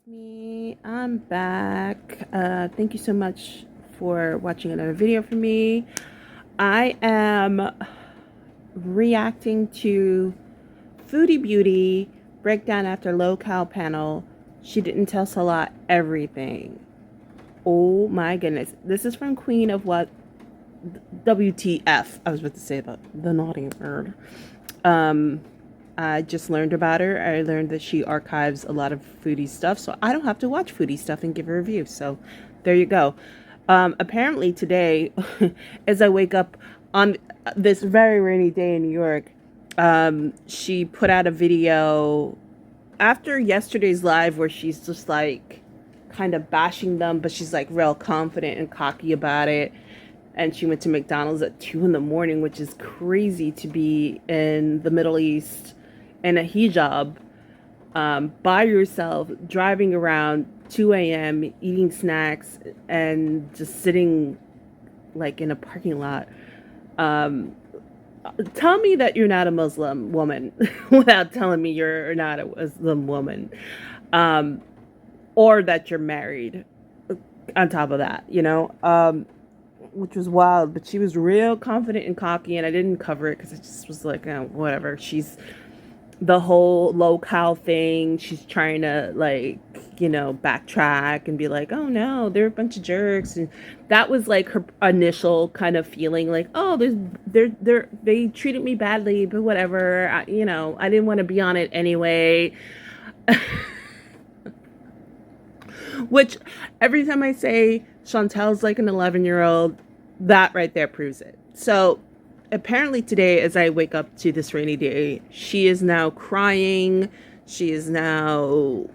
Me, I'm back. Thank you so much for watching another video from me. I am reacting to Foodie Beauty breakdown after low cal panel. She didn't tell us a lot everything. Oh my goodness. This is from Queen of what? WTF. I was about to say the naughty word. Um, I just learned about her. I learned that she archives a lot of foodie stuff, so I don't have to watch foodie stuff and give a review. So there you go. Apparently today, as I wake up on this very rainy day in New York, she put out a video after yesterday's live where she's just like kind of bashing them, but she's like real confident and cocky about it. And she went to McDonald's at 2 in the morning, which is crazy to be in the Middle East in a hijab, by yourself, driving around 2 a.m., eating snacks, and just sitting like in a parking lot. Um, Tell me that you're not a Muslim woman without telling me you're not a Muslim woman, um, or that you're married. On top of that, which was wild. But she was real confident and cocky, and I didn't cover it because it just was like, whatever. She's the whole low-cal thing. She's trying to like, backtrack and be like, oh no, they're a bunch of jerks, and that was like her initial kind of feeling, like, oh, they treated me badly, but whatever. I didn't want to be on it anyway. Which every time I say Chantel's like an 11-year-old, that right there proves it. So apparently today, as I wake up to this rainy day, she is now crying. She is now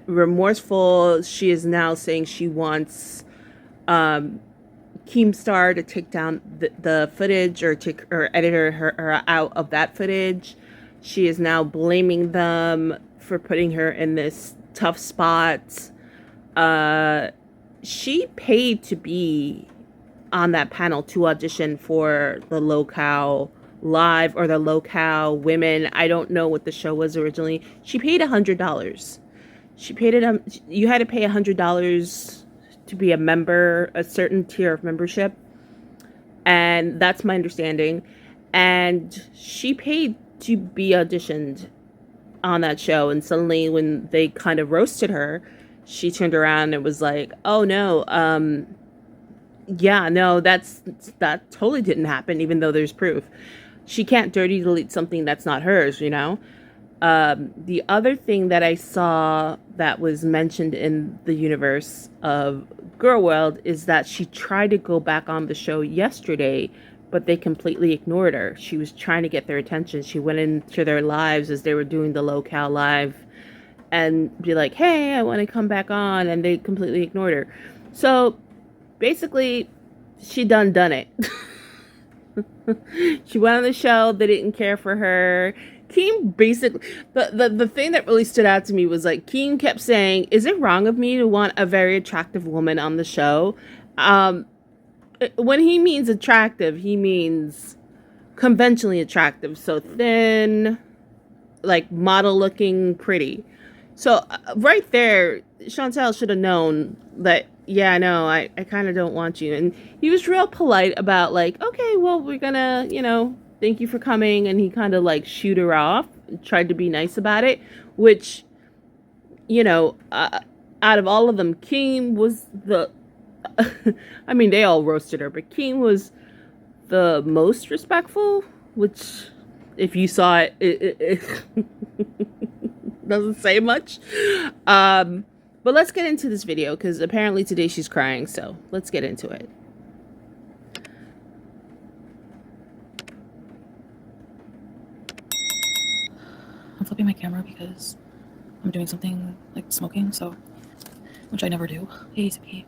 remorseful. She is now saying she wants Keemstar to take down the footage, or edit her out of that footage. She is now blaming them for putting her in this tough spot. She paid to be on that panel to audition for the low-cal live or the low-cal women. I don't know what the show was originally. She paid $100. She paid it. You had to pay $100 to be a member, a certain tier of membership, and that's my understanding. And she paid to be auditioned on that show, and suddenly when they kind of roasted her, she turned around and was like, oh no, yeah, no, that totally didn't happen, even though there's proof. She can't dirty delete something that's not hers. The other thing that I saw that was mentioned in the universe of Girl World is that she tried to go back on the show yesterday, but they completely ignored her. She was trying to get their attention. She went into their lives as they were doing the low-cal live and be like, hey, I want to come back on, and they completely ignored her. So basically, she done it. She went on the show. They didn't care for her. Keem basically, the thing that really stood out to me was like, Keem kept saying, is it wrong of me to want a very attractive woman on the show? When he means attractive, he means conventionally attractive. So thin, like model looking, pretty. So right there, Chantel should have known that, yeah, no, I kind of don't want you. And he was real polite about like, okay, well, we're gonna, thank you for coming. And he kind of like shoot her off, tried to be nice about it, which, out of all of them, Keem was the, I mean, they all roasted her, but Keem was the most respectful, which if you saw it, it doesn't say much. But let's get into this video, because apparently today she's crying, so let's get into it. I'm flipping my camera because I'm doing something like smoking, so, which I never do. Hey, CP.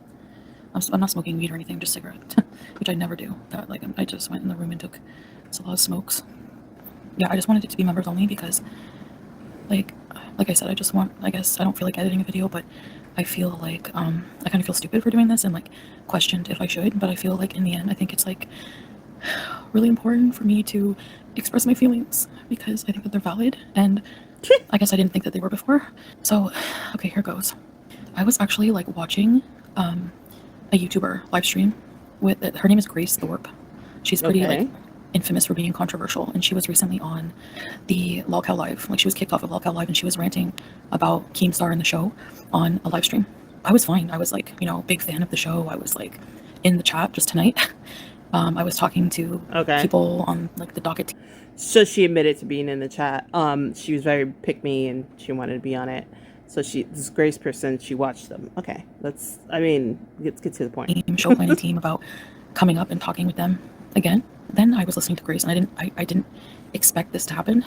I'm not smoking weed or anything, just cigarette, which I never do. That, like, I just went in the room and took a lot of smokes. Yeah, I just wanted it to be members only because, like I said, I guess I don't feel like editing a video, but I feel like, I kind of feel stupid for doing this and, like, questioned if I should, but I feel like in the end, I think it's, like, really important for me to express my feelings because I think that they're valid, and I guess I didn't think that they were before. So, okay, here goes. I was actually like watching a YouTuber live stream with her name is Grace Thorpe. She's pretty like Okay. infamous for being controversial, and she was recently on the Lolcow Live. Like she was kicked off of Lolcow Live, and she was ranting about Keemstar in the show on a live stream. I was fine. I was like, big fan of the show. I was like in the chat just tonight. I was talking to Okay. people on like the docket. So she admitted to being in the chat. She was very pick me and she wanted to be on it. So this Grace person, she watched them. Okay. Let's get to the point. Show planning team about coming up and talking with them again. Then I was listening to Grace, and I didn't expect this to happen.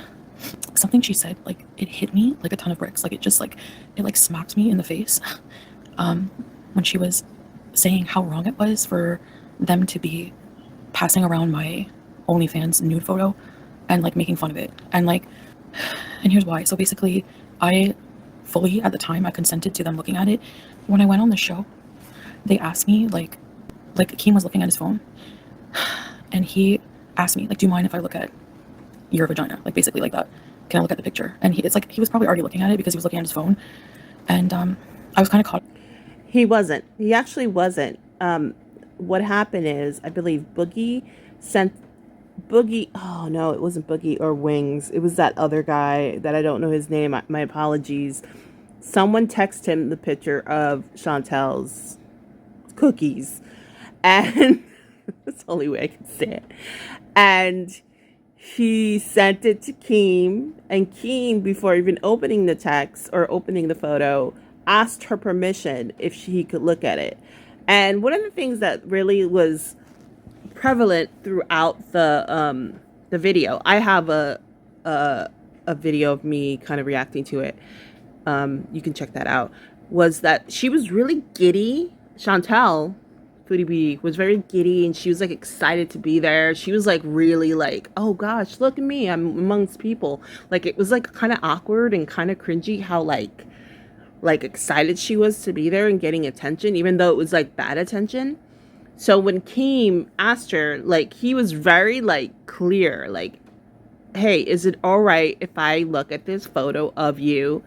Something she said, like it hit me like a ton of bricks. Like it like smacked me in the face. When she was saying how wrong it was for them to be passing around my OnlyFans nude photo and like making fun of it, and here's why. So basically, I fully at the time I consented to them looking at it. When I went on the show, they asked me like Keem was looking at his phone, and he asked me like, do you mind if I look at your vagina? Like basically like that. Can I look at the picture? And he was probably already looking at it because he was looking at his phone. And I was kind of caught. He wasn't. He actually wasn't. What happened is, I believe sent Boogie. Oh no, it wasn't Boogie or Wings. It was that other guy that I don't know his name. My apologies. Someone texted him the picture of Chantel's cookies, and that's the only way I can say it. And he sent it to Keem, and Keem, before even opening the text or opening the photo, asked her permission if he could look at it. And one of the things that really was prevalent throughout the video, I have a video of me kind of reacting to it. You can check that out. Was that she was really giddy. Chantel Foodie Bee was very giddy, and she was like excited to be there. She was like really like, oh gosh, look at me, I'm amongst people. Like it was like kind of awkward and kind of cringy how like excited she was to be there and getting attention, even though it was like bad attention. So when Keem asked her, like he was very like clear, like, hey, is it all right if I look at this photo of you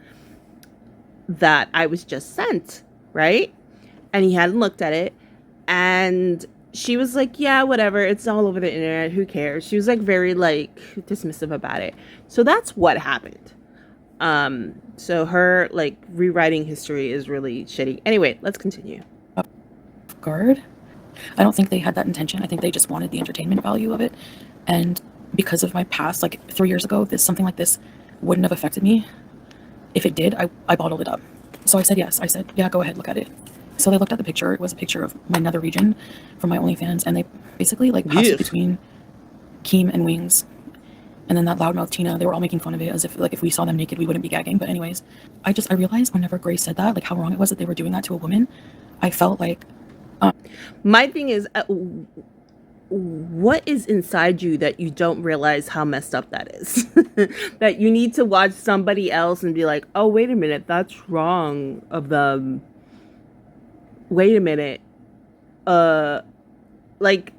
that I was just sent, right? And he hadn't looked at it. And she was like, yeah, whatever. It's all over the internet. Who cares? She was like very like dismissive about it. So that's what happened. So her like rewriting history is really shitty. Anyway, let's continue. Guard. I don't think they had that intention. I think they just wanted the entertainment value of it. And because of my past, like 3 years ago, something like this wouldn't have affected me. If it did, I bottled it up. So I said yes. I said, yeah, go ahead, look at it. So they looked at the picture. It was a picture of my nether region from my OnlyFans, and they basically like passed it between Keem and Wings. And then that loudmouth Tina, they were all making fun of it as if like if we saw them naked, we wouldn't be gagging. But anyways, I realized whenever Grace said that, like how wrong it was that they were doing that to a woman. I felt like my thing is, what is inside you that you don't realize how messed up that is? That you need to watch somebody else and be like, oh, wait a minute, that's wrong of them. Wait a minute. Like,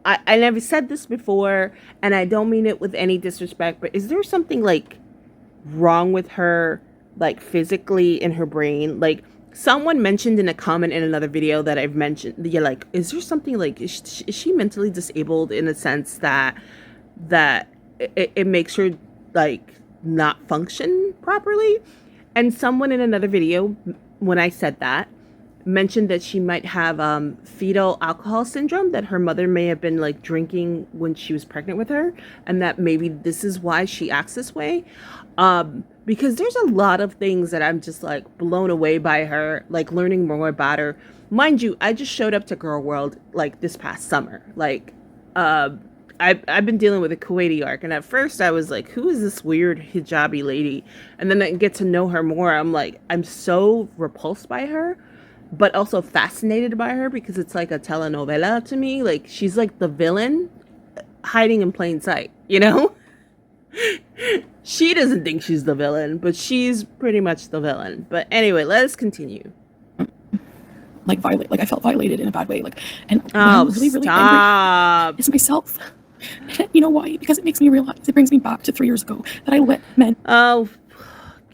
I never said this before, and I don't mean it with any disrespect, but is there something like wrong with her, like physically in her brain? Like, someone mentioned in a comment in another video that I've mentioned, yeah, like, is there something like, is she mentally disabled in a sense that it makes her like not function properly? And someone in another video, when I said that, mentioned that she might have fetal alcohol syndrome, that her mother may have been like drinking when she was pregnant with her, and that maybe this is why she acts this way. Because there's a lot of things that I'm just like blown away by her, like learning more about her. Mind you, I just showed up to Girl World like this past summer. Like, I've been dealing with a Kuwaiti arc, and at first I was like, who is this weird hijabi lady? And then I get to know her more. I'm like, I'm so repulsed by her, but also fascinated by her because it's like a telenovela to me. Like, she's like the villain hiding in plain sight, you know? She doesn't think she's the villain, but she's pretty much the villain. But anyway, let's continue. Like I felt violated in a bad way. Like, and oh, I'm really, really stop. angry. It's myself. You know why? Because it makes me realize, it brings me back to 3 years ago that I let men. Oh,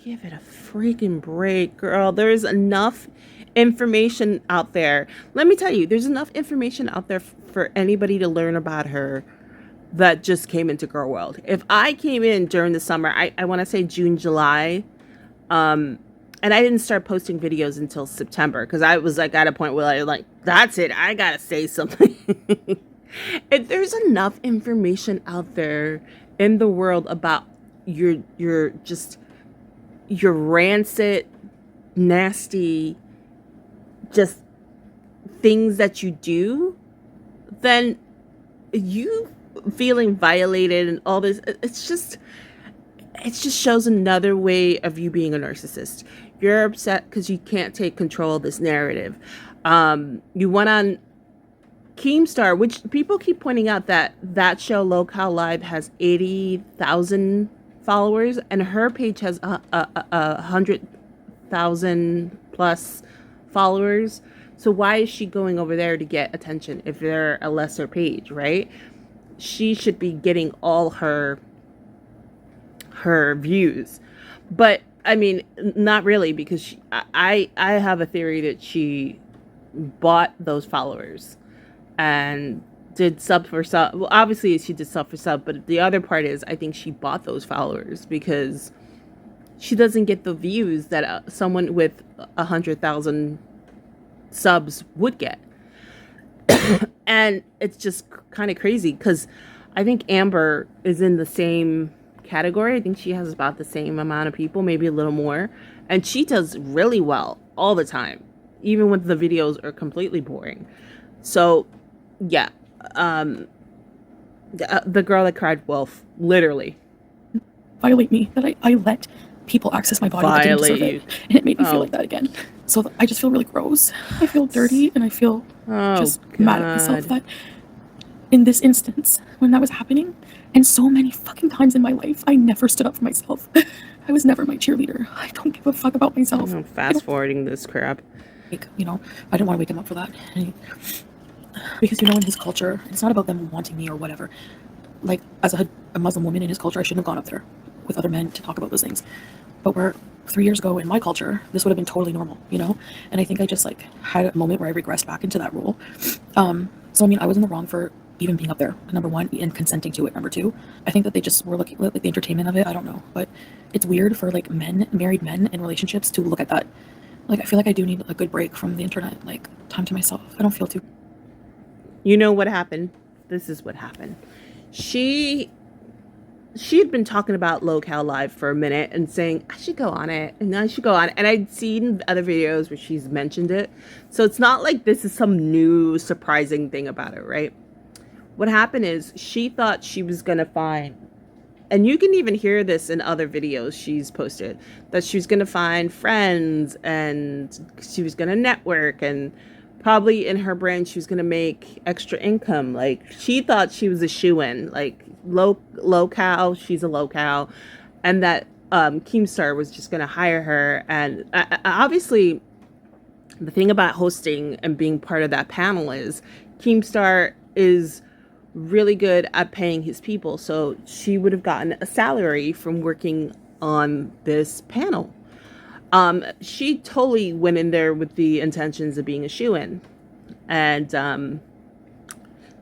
give it a freaking break, girl. There's enough information out there. Let me tell you, there's enough information out there for anybody to learn about her that just came into Girl World. If I came in during the summer, I want to say June, July, and I didn't start posting videos until September because I was like at a point where I like, that's it, I gotta say something. If there's enough information out there in the world about your just your rancid, nasty, just things that you do, then you feeling violated and all this, it just shows another way of you being a narcissist. You're upset because you can't take control of this narrative. You went on Keemstar, which people keep pointing out that that show Locale Live has 80,000 followers, and her page has a 100,000 plus followers. So why is she going over there to get attention if they're a lesser page, right? She should be getting all her views, but I mean, not really, because I have a theory that she bought those followers and did sub for sub. Well, obviously she did sub for sub, but the other part is I think she bought those followers because she doesn't get the views that someone with 100,000 subs would get. And it's just kind of crazy because I think Amber is in the same category. I think she has about the same amount of people, maybe a little more, and she does really well all the time, even when the videos are completely boring. So yeah, the girl that cried wolf, literally. Violate me, that I let people access my body that didn't deserve it, and it made me feel like that again. So I just feel really gross. I feel dirty, and I feel just mad at myself that in this instance, when that was happening, and so many fucking times in my life, I never stood up for myself. I was never my cheerleader. I don't give a fuck about myself. I'm fast forwarding this crap. You know, I didn't want to wake him up for that. Because, you know, in his culture, it's not about them wanting me or whatever. Like, as a Muslim woman in his culture, I shouldn't have gone up there with other men to talk about those things. But where 3 years ago in my culture, this would have been totally normal, you know? And I think I just, like, had a moment where I regressed back into that role. So, I mean, I was in the wrong for even being up there, number one, and consenting to it, number two. I think that they just were looking at, like, the entertainment of it. I don't know. But it's weird for, like, married men in relationships to look at that. Like, I feel like I do need a good break from the internet, like, time to myself. I don't feel too... You know what happened? This is what happened. She had been talking about Locale Live for a minute and saying, I should go on it, and I should go on it. And I'd seen other videos where she's mentioned it. So it's not like this is some new surprising thing about her, right? What happened is she thought she was going to find, and you can even hear this in other videos she's posted, that she was going to find friends and she was going to network, and probably in her brand she was going to make extra income. Like, she thought she was a shoo-in, like locale, she's a locale, and that Keemstar was just going to hire her. And obviously the thing about hosting and being part of that panel is Keemstar is really good at paying his people, so she would have gotten a salary from working on this panel. She totally went in there with the intentions of being a shoo-in, and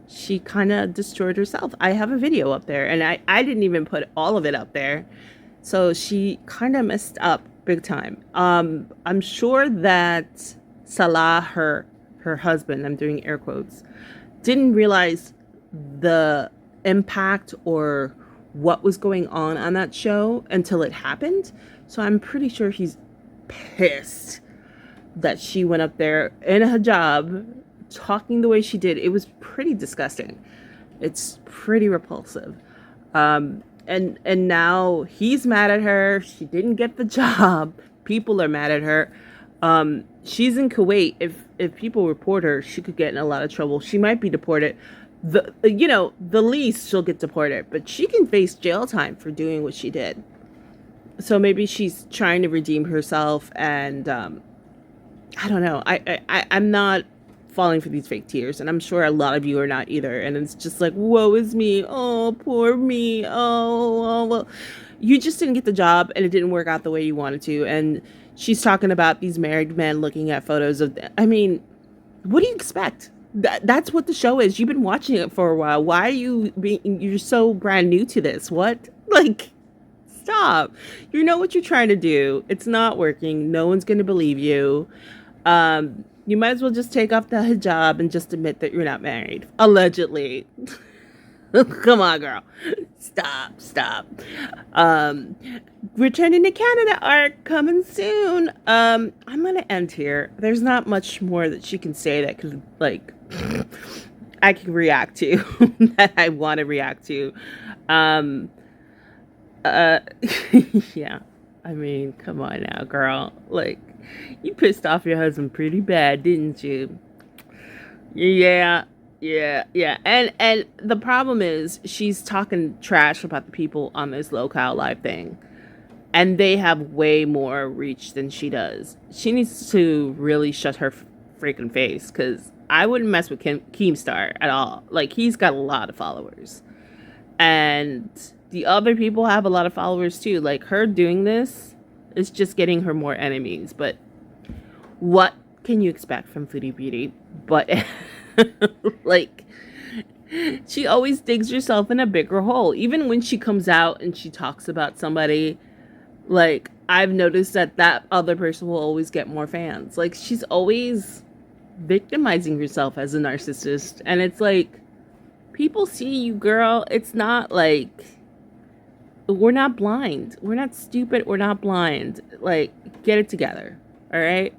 she kind of destroyed herself. I have a video up there, and I didn't even put all of it up there, so she kind of messed up big time. I'm sure that Salah, her husband, I'm doing air quotes, didn't realize the impact or what was going on that show until it happened. So I'm pretty sure he's pissed that she went up there in a hijab talking the way she did. It was pretty disgusting. It's pretty repulsive. And now he's mad at her. She didn't get the job. People are mad at her. She's in Kuwait. If people report her, she could get in a lot of trouble. She might be deported. The least she'll get deported, but she can face jail time for doing what she did. So maybe she's trying to redeem herself, and I don't know. I'm not falling for these fake tears, and I'm sure a lot of you are not either. And it's just like, woe is me. Oh, poor me. Oh, well, you just didn't get the job, and it didn't work out the way you wanted to. And she's talking about these married men looking at photos of. I mean, what do you expect? That's what the show is. You've been watching it for a while. Why are you being? You're so brand new to this. What? Like, stop. You know what you're trying to do. It's not working. No one's gonna believe you. You might as well just take off the hijab and just admit that you're not married. Allegedly. Come on, girl. Stop. Um, Returning to Canada arc coming soon. I'm gonna end here. There's not much more that she can say that could, like, I can react to, that I want to react to. Um, uh, yeah. I mean, come on now, girl. Like, you pissed off your husband pretty bad, didn't you? Yeah, yeah. And the problem is she's talking trash about the people on this locale live thing. And they have way more reach than she does. She needs to really shut her freaking face, because I wouldn't mess with Keemstar at all. Like, he's got a lot of followers. And the other people have a lot of followers too. Like, her doing this is just getting her more enemies. But what can you expect from Foodie Beauty? But like, she always digs herself in a bigger hole. Even when she comes out and she talks about somebody, like, I've noticed that that other person will always get more fans. Like, she's always victimizing herself as a narcissist. And it's like, people see you, girl. It's not like, we're not blind. We're not stupid. We're not blind. Like, get it together. All right?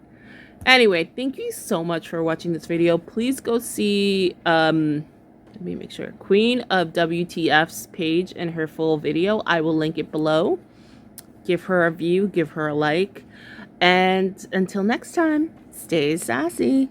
Anyway, thank you so much for watching this video. Please go see, let me make sure, Queen of WTF's page and her full video. I will link it below. Give her a view, give her a like. And until next time, stay sassy.